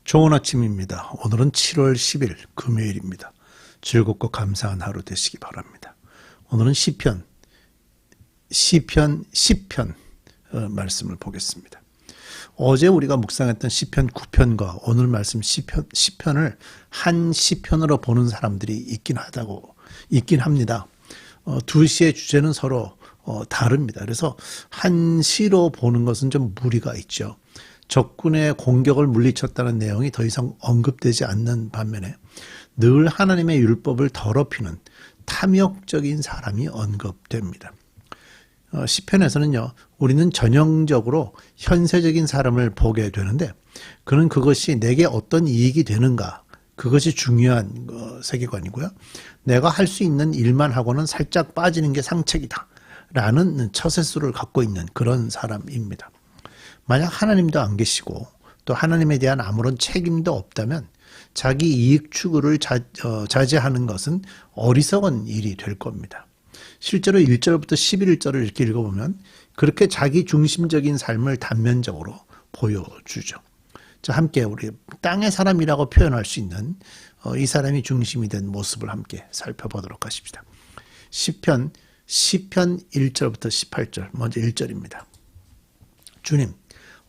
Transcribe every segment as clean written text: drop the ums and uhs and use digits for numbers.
좋은 아침입니다. 오늘은 7월 10일 금요일입니다. 즐겁고 감사한 하루 되시기 바랍니다. 오늘은 시편 10편 말씀을 보겠습니다. 어제 우리가 묵상했던 시편 9편과 오늘 말씀 시편을 한 시편으로 보는 사람들이 있긴 합니다. 두 시의 주제는 서로 다릅니다. 그래서 한 시로 보는 것은 좀 무리가 있죠. 적군의 공격을 물리쳤다는 내용이 더 이상 언급되지 않는 반면에 늘 하나님의 율법을 더럽히는 탐욕적인 사람이 언급됩니다. 시편에서는요, 우리는 전형적으로 현세적인 사람을 보게 되는데 그는 그것이 내게 어떤 이익이 되는가, 그것이 중요한 세계관이고요. 내가 할 수 있는 일만 하고는 살짝 빠지는 게 상책이다 라는 처세술을 갖고 있는 그런 사람입니다. 만약 하나님도 안 계시고 또 하나님에 대한 아무런 책임도 없다면 자기 이익 추구를 자제하는 것은 어리석은 일이 될 겁니다. 실제로 1절부터 11절을 이렇게 읽어보면 그렇게 자기 중심적인 삶을 단면적으로 보여주죠. 자, 함께 우리 땅의 사람이라고 표현할 수 있는 이 사람이 중심이 된 모습을 함께 살펴보도록 하십시다. 시편 1절부터 18절, 먼저 1절입니다. 주님,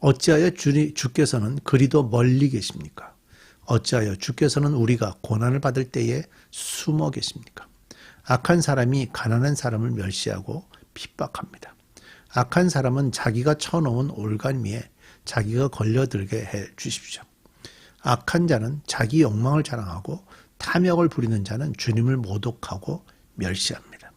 어찌하여 주께서는 그리도 멀리 계십니까? 어찌하여 주께서는 우리가 고난을 받을 때에 숨어 계십니까? 악한 사람이 가난한 사람을 멸시하고 핍박합니다. 악한 사람은 자기가 쳐놓은 올간미에 자기가 걸려들게 해 주십시오. 악한 자는 자기 욕망을 자랑하고 탐욕을 부리는 자는 주님을 모독하고 멸시합니다.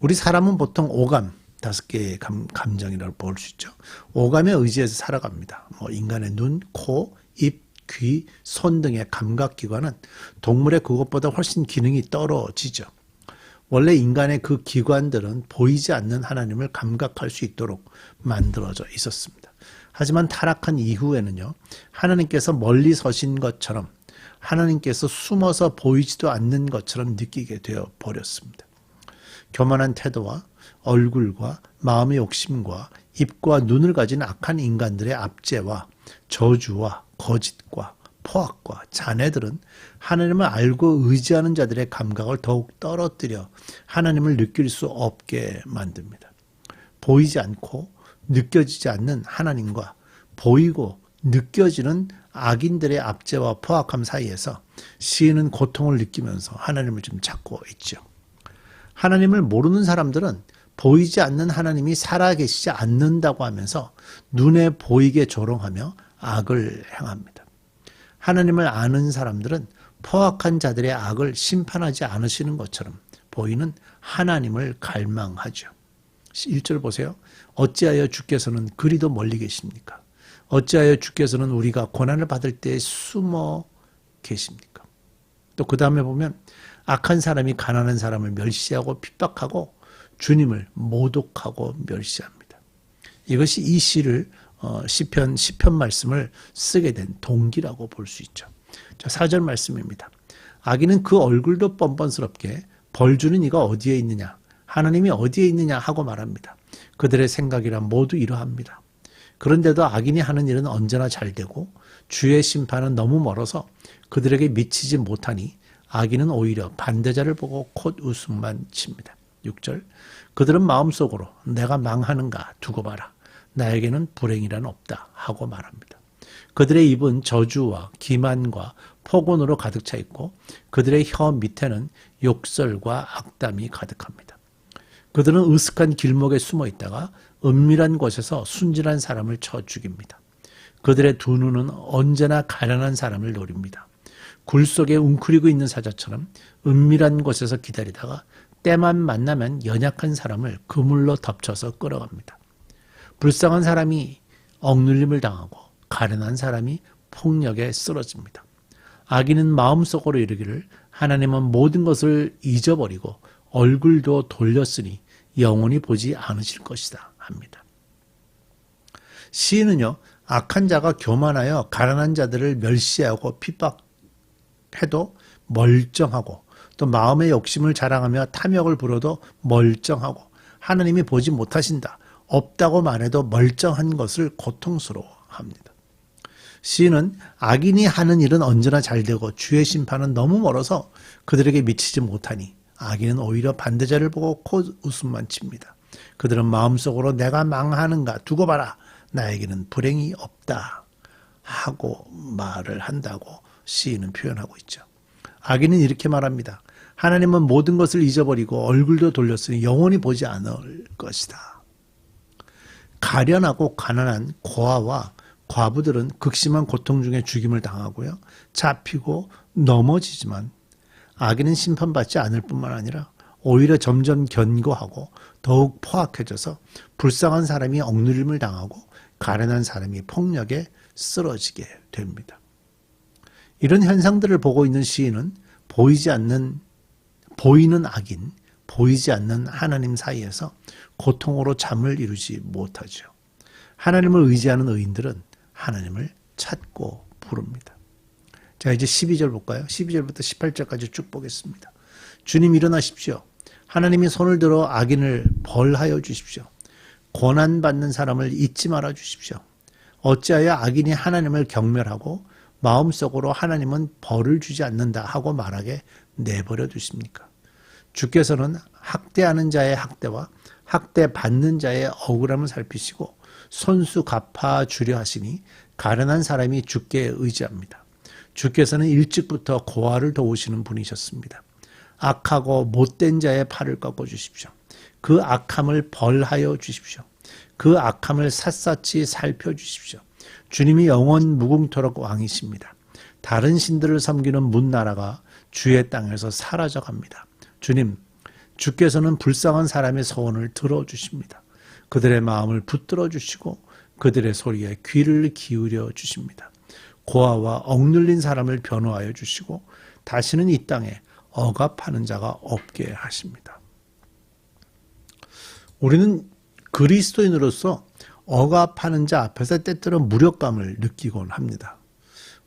우리 사람은 보통 오감, 5개의 감정이라고 볼 수 있죠. 오감에 의지해서 살아갑니다. 인간의 눈, 코, 입, 귀, 손 등의 감각기관은 동물의 그것보다 훨씬 기능이 떨어지죠. 원래 인간의 그 기관들은 보이지 않는 하나님을 감각할 수 있도록 만들어져 있었습니다. 하지만 타락한 이후에는요, 하나님께서 멀리 서신 것처럼, 하나님께서 숨어서 보이지도 않는 것처럼 느끼게 되어 버렸습니다. 교만한 태도와 얼굴과 마음의 욕심과 입과 눈을 가진 악한 인간들의 압제와 저주와 거짓과 포악과 잔해들은 하나님을 알고 의지하는 자들의 감각을 더욱 떨어뜨려 하나님을 느낄 수 없게 만듭니다. 보이지 않고 느껴지지 않는 하나님과 보이고 느껴지는 악인들의 압제와 포악함 사이에서 시인은 고통을 느끼면서 하나님을 좀 찾고 있죠. 하나님을 모르는 사람들은 보이지 않는 하나님이 살아계시지 않는다고 하면서 눈에 보이게 조롱하며 악을 행합니다. 하나님을 아는 사람들은 포악한 자들의 악을 심판하지 않으시는 것처럼 보이는 하나님을 갈망하죠. 1절 보세요. 어찌하여 주께서는 그리도 멀리 계십니까? 어찌하여 주께서는 우리가 고난을 받을 때 숨어 계십니까? 또 그 다음에 보면 악한 사람이 가난한 사람을 멸시하고 핍박하고 주님을 모독하고 멸시합니다. 이것이 이 시를 시편 말씀을 쓰게 된 동기라고 볼 수 있죠. 자, 4절 말씀입니다. 악인은 그 얼굴도 뻔뻔스럽게 벌 주는 이가 어디에 있느냐, 하나님이 어디에 있느냐 하고 말합니다. 그들의 생각이란 모두 이러합니다. 그런데도 악인이 하는 일은 언제나 잘 되고 주의 심판은 너무 멀어서 그들에게 미치지 못하니 악인은 오히려 반대자를 보고 콧웃음만 칩니다. 6절, 그들은 마음속으로 내가 망하는가 두고 봐라. 나에게는 불행이란 없다 하고 말합니다. 그들의 입은 저주와 기만과 폭언으로 가득 차 있고 그들의 혀 밑에는 욕설과 악담이 가득합니다. 그들은 으슥한 길목에 숨어 있다가 은밀한 곳에서 순진한 사람을 쳐 죽입니다. 그들의 두 눈은 언제나 가련한 사람을 노립니다. 굴 속에 웅크리고 있는 사자처럼 은밀한 곳에서 기다리다가 때만 만나면 연약한 사람을 그물로 덮쳐서 끌어갑니다. 불쌍한 사람이 억눌림을 당하고 가련한 사람이 폭력에 쓰러집니다. 악인은 마음속으로 이르기를 하나님은 모든 것을 잊어버리고 얼굴도 돌렸으니 영원히 보지 않으실 것이다 합니다. 시인은요, 악한 자가 교만하여 가난한 자들을 멸시하고 핍박해도 멀쩡하고 또 마음의 욕심을 자랑하며 탐욕을 부려도 멀쩡하고 하나님이 보지 못하신다, 없다고 말해도 멀쩡한 것을 고통스러워합니다. 시인은 악인이 하는 일은 언제나 잘 되고 주의 심판은 너무 멀어서 그들에게 미치지 못하니 악인은 오히려 반대자를 보고 콧웃음만 칩니다. 그들은 마음속으로 내가 망하는가 두고 봐라. 나에게는 불행이 없다 하고 말을 한다고 시인은 표현하고 있죠. 악인은 이렇게 말합니다. 하나님은 모든 것을 잊어버리고 얼굴도 돌렸으니 영원히 보지 않을 것이다. 가련하고 가난한 고아와 과부들은 극심한 고통 중에 죽임을 당하고요. 잡히고 넘어지지만 악인은 심판받지 않을 뿐만 아니라 오히려 점점 견고하고 더욱 포악해져서 불쌍한 사람이 억누림을 당하고 가련한 사람이 폭력에 쓰러지게 됩니다. 이런 현상들을 보고 있는 시인은 보이는 악인, 보이지 않는 하나님 사이에서 고통으로 잠을 이루지 못하죠. 하나님을 의지하는 의인들은 하나님을 찾고 부릅니다. 자, 이제 12절 볼까요? 12절부터 18절까지 쭉 보겠습니다. 주님 일어나십시오. 하나님이 손을 들어 악인을 벌하여 주십시오. 고난받는 사람을 잊지 말아 주십시오. 어찌하여 악인이 하나님을 경멸하고 마음속으로 하나님은 벌을 주지 않는다 하고 말하게 내버려 두십니까? 주께서는 학대하는 자의 학대와 학대받는 자의 억울함을 살피시고 손수 갚아 주려 하시니 가련한 사람이 주께 의지합니다. 주께서는 일찍부터 고아를 도우시는 분이셨습니다. 악하고 못된 자의 팔을 꺾어 주십시오. 그 악함을 벌하여 주십시오. 그 악함을 샅샅이 살펴주십시오. 주님이 영원 무궁토록 왕이십니다. 다른 신들을 섬기는 문나라가 주의 땅에서 사라져갑니다. 주님, 주께서는 불쌍한 사람의 소원을 들어주십니다. 그들의 마음을 붙들어 주시고 그들의 소리에 귀를 기울여 주십니다. 고아와 억눌린 사람을 변호하여 주시고 다시는 이 땅에 억압하는 자가 없게 하십니다. 우리는 그리스도인으로서 억압하는 자 앞에서 때때로 무력감을 느끼곤 합니다.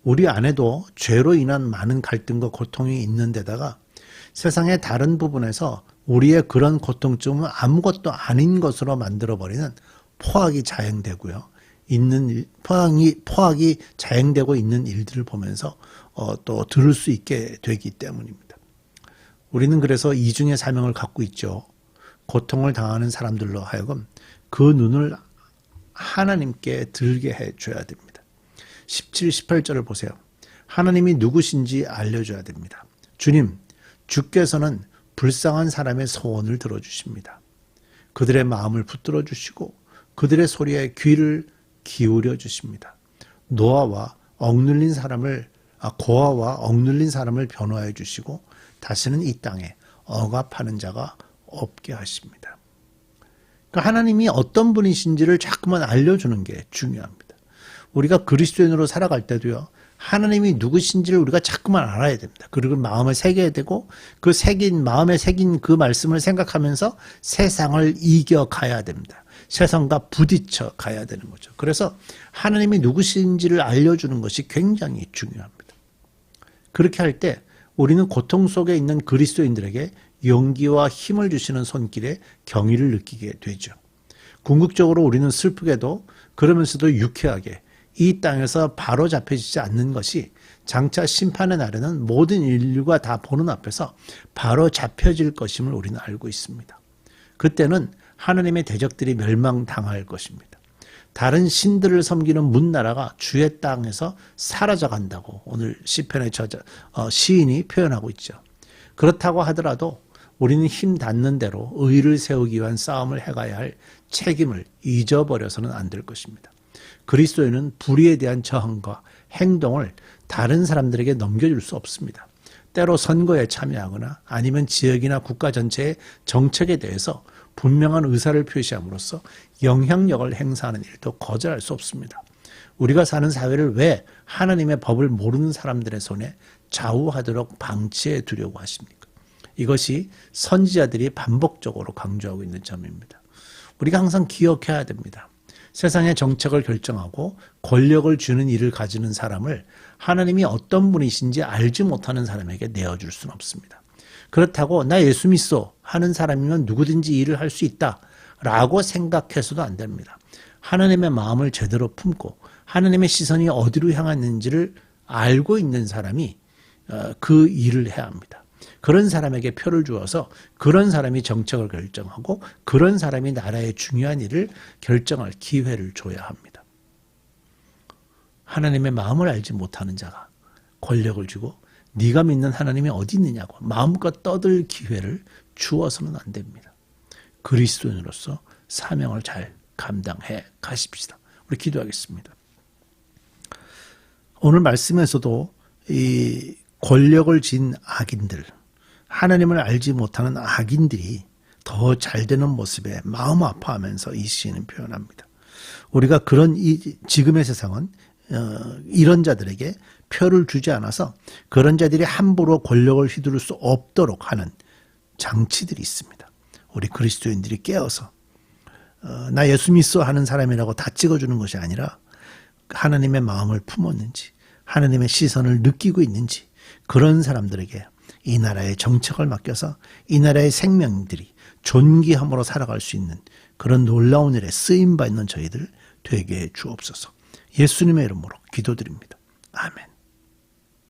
우리 안에도 죄로 인한 많은 갈등과 고통이 있는 데다가 세상의 다른 부분에서 우리의 그런 고통쯤은 아무것도 아닌 것으로 만들어버리는 포악이 자행되고요. 포악이 자행되고 있는 일들을 보면서 또 들을 수 있게 되기 때문입니다. 우리는 그래서 이중의 사명을 갖고 있죠. 고통을 당하는 사람들로 하여금 그 눈을 하나님께 들게 해줘야 됩니다. 17, 18절을 보세요. 하나님이 누구신지 알려줘야 됩니다. 주님, 주께서는 불쌍한 사람의 소원을 들어주십니다. 그들의 마음을 붙들어 주시고 그들의 소리에 귀를 기울여 주십니다. 고아와 억눌린 사람을 변호하여 주시고 다시는 이 땅에 억압하는 자가 없게 하십니다. 그러니까 하나님이 어떤 분이신지를 자꾸만 알려주는 게 중요합니다. 우리가 그리스도인으로 살아갈 때도요. 하나님이 누구신지를 우리가 자꾸만 알아야 됩니다. 그리고 마음에 새겨야 되고 마음에 새긴 그 말씀을 생각하면서 세상을 이겨가야 됩니다. 세상과 부딪혀 가야 되는 거죠. 그래서 하나님이 누구신지를 알려주는 것이 굉장히 중요합니다. 그렇게 할 때 우리는 고통 속에 있는 그리스도인들에게 용기와 힘을 주시는 손길에 경의를 느끼게 되죠. 궁극적으로 우리는 슬프게도 그러면서도 유쾌하게 이 땅에서 바로 잡혀지지 않는 것이 장차 심판의 날에는 모든 인류가 다 보는 앞에서 바로 잡혀질 것임을 우리는 알고 있습니다. 그때는 하나님의 대적들이 멸망당할 것입니다. 다른 신들을 섬기는 문나라가 주의 땅에서 사라져 간다고 오늘 시편의 시인이 표현하고 있죠. 그렇다고 하더라도 우리는 힘 닿는 대로 의를 세우기 위한 싸움을 해가야 할 책임을 잊어버려서는 안 될 것입니다. 그리스도인은 불의에 대한 저항과 행동을 다른 사람들에게 넘겨줄 수 없습니다. 때로 선거에 참여하거나 아니면 지역이나 국가 전체의 정책에 대해서 분명한 의사를 표시함으로써 영향력을 행사하는 일도 거절할 수 없습니다. 우리가 사는 사회를 왜 하나님의 법을 모르는 사람들의 손에 좌우하도록 방치해 두려고 하십니까? 이것이 선지자들이 반복적으로 강조하고 있는 점입니다. 우리가 항상 기억해야 됩니다. 세상의 정책을 결정하고 권력을 주는 일을 가지는 사람을 하나님이 어떤 분이신지 알지 못하는 사람에게 내어줄 수는 없습니다. 그렇다고 나 예수 믿소 하는 사람이면 누구든지 일을 할 수 있다 라고 생각해서도 안 됩니다. 하나님의 마음을 제대로 품고 하나님의 시선이 어디로 향했는지를 알고 있는 사람이 그 일을 해야 합니다. 그런 사람에게 표를 주어서 그런 사람이 정책을 결정하고 그런 사람이 나라의 중요한 일을 결정할 기회를 줘야 합니다. 하나님의 마음을 알지 못하는 자가 권력을 주고 네가 믿는 하나님이 어디 있느냐고 마음껏 떠들 기회를 주어서는 안 됩니다. 그리스도인으로서 사명을 잘 감당해 가십시다. 우리 기도하겠습니다. 오늘 말씀에서도 이 권력을 진 악인들, 하나님을 알지 못하는 악인들이 더 잘 되는 모습에 마음 아파하면서 이 시인은 표현합니다. 우리가 그런 지금의 세상은 이런 자들에게 표를 주지 않아서 그런 자들이 함부로 권력을 휘두를 수 없도록 하는 장치들이 있습니다. 우리 그리스도인들이 깨어서 나 예수 믿어 하는 사람이라고 다 찍어주는 것이 아니라 하나님의 마음을 품었는지 하나님의 시선을 느끼고 있는지 그런 사람들에게 이 나라의 정책을 맡겨서 이 나라의 생명들이 존귀함으로 살아갈 수 있는 그런 놀라운 일에 쓰임받는 저희들 되게 해 주옵소서. 예수님의 이름으로 기도드립니다. 아멘.